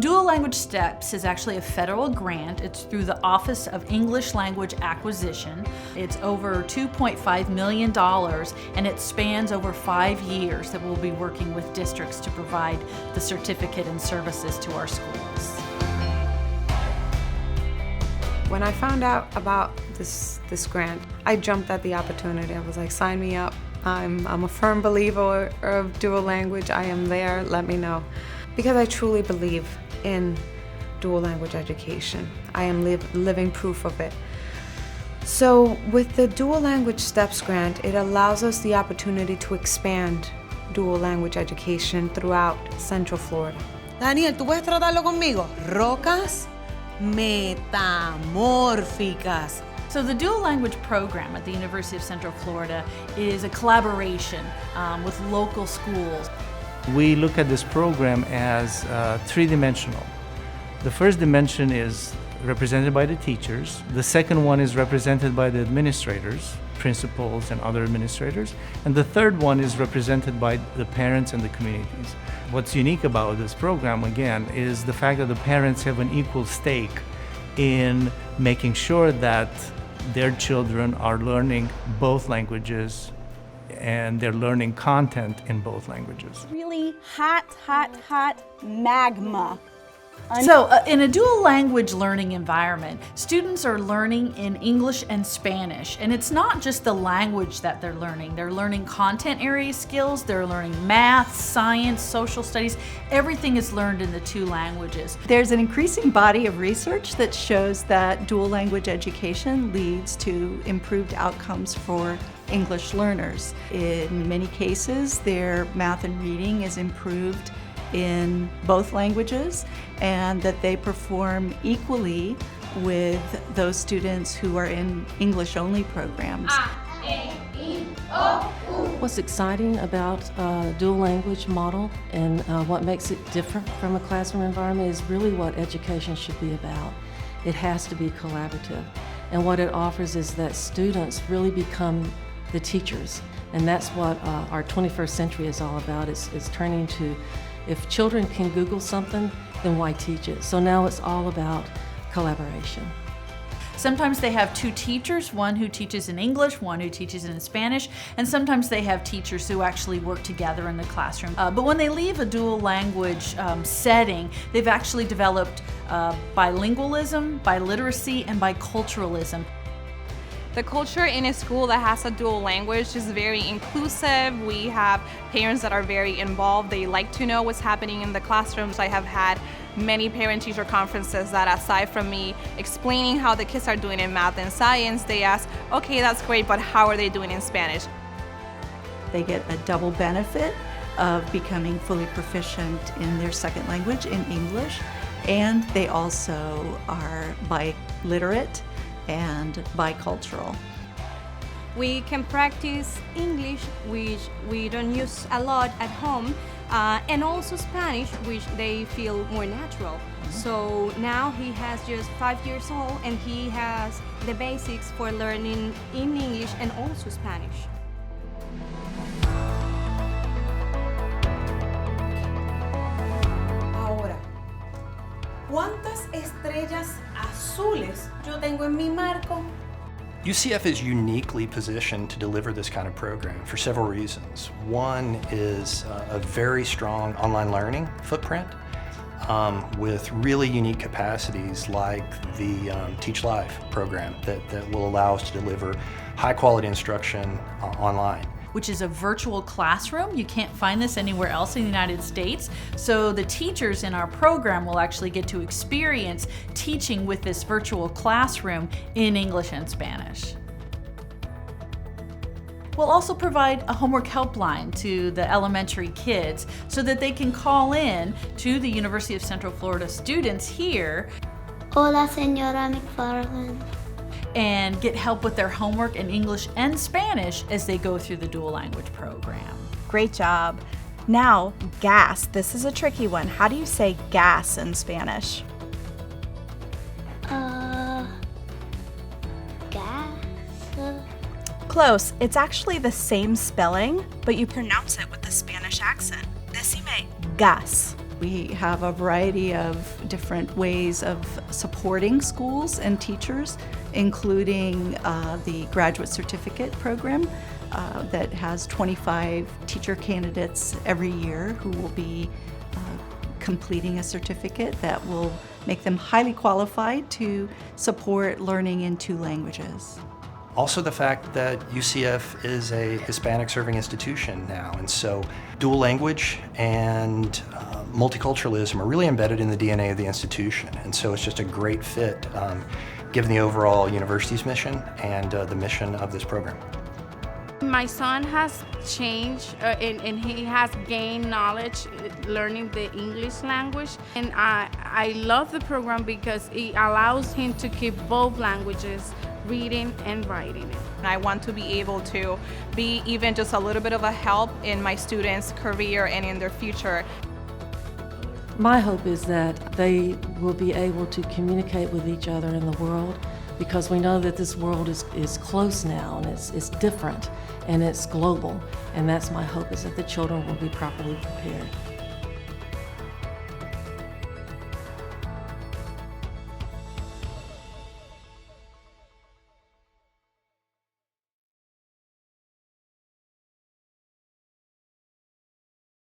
Dual Language STEPS is actually a federal grant. It's through the Office of English Language Acquisition. It's over $2.5 million, and it spans over 5 years that we'll be working with districts to provide the certificate and services to our schools. When I found out about this grant, I jumped at the opportunity. I was like, sign me up. I'm a firm believer of dual language. I am there, let me know. Because I truly believe in dual language education. I am living proof of it. So with the Dual Language STEPS grant, it allows us the opportunity to expand dual language education throughout Central Florida. Daniel, ¿tú puedes tratarlo conmigo? Rocas metamórficas. So the Dual Language program at the University of Central Florida is a collaboration with local schools. We look at this program as three-dimensional. The first dimension is represented by the teachers. The second one is represented by the administrators, principals and other administrators. And the third one is represented by the parents and the communities. What's unique about this program, again, is the fact that the parents have an equal stake in making sure that their children are learning both languages and they're learning content in both languages. Really hot magma. So in a dual language learning environment, students are learning in English and Spanish. And it's not just the language that they're learning content area skills, they're learning math, science, social studies. Everything is learned in the two languages. There's an increasing body of research that shows that dual language education leads to improved outcomes for English learners. In many cases, their math and reading is improved in both languages, and that they perform equally with those students who are in English-only programs. What's exciting about dual language model and what makes it different from a classroom environment is really what education should be about. It has to be collaborative. And what it offers is that students really become the teachers. And that's what our 21st century is all about. It's turning to, if children can Google something, then why teach it? So now it's all about collaboration. Sometimes they have two teachers, one who teaches in English, one who teaches in Spanish, and sometimes they have teachers who actually work together in the classroom. But when they leave a dual language setting, they've actually developed bilingualism, biliteracy, and biculturalism. The culture in a school that has a dual language is very inclusive. We have parents that are very involved. They like to know what's happening in the classrooms. I have had many parent-teacher conferences that, aside from me explaining how the kids are doing in math and science, they ask, okay, that's great, but how are they doing in Spanish? They get a double benefit of becoming fully proficient in their second language, in English, and they also are biliterate and bicultural. We can practice English, which we don't use a lot at home, and also Spanish, which they feel more natural. So now he has just 5 years old and he has the basics for learning in English and also Spanish. Ahora, ¿cuántas estrellas azules yo tengo en mi marco? UCF is uniquely positioned to deliver this kind of program for several reasons. One is a very strong online learning footprint with really unique capacities like the Teach Live program that will allow us to deliver high quality instruction online. Which is a virtual classroom. You can't find this anywhere else in the United States. So the teachers in our program will actually get to experience teaching with this virtual classroom in English and Spanish. We'll also provide a homework helpline to the elementary kids so that they can call in to the University of Central Florida students here. Hola, señora McFarland. And get help with their homework in English and Spanish as they go through the dual language program. Great job. Now, gas. This is a tricky one. How do you say gas in Spanish? Gas? Close. It's actually the same spelling, but you pronounce it with the Spanish accent. Decime gas. We have a variety of different ways of supporting schools and teachers, including the graduate certificate program that has 25 teacher candidates every year who will be completing a certificate that will make them highly qualified to support learning in 2 languages. Also the fact that UCF is a Hispanic serving institution now, and so dual language and multiculturalism are really embedded in the DNA of the institution, and so it's just a great fit given the overall university's mission and the mission of this program. My son has changed and he has gained knowledge learning the English language, and I love the program because it allows him to keep both languages, reading and writing it. I want to be able to be even just a little bit of a help in my students' career and in their future. My hope is that they will be able to communicate with each other in the world, because we know that this world is close now, and it's different and it's global, and that's my hope, is that the children will be properly prepared.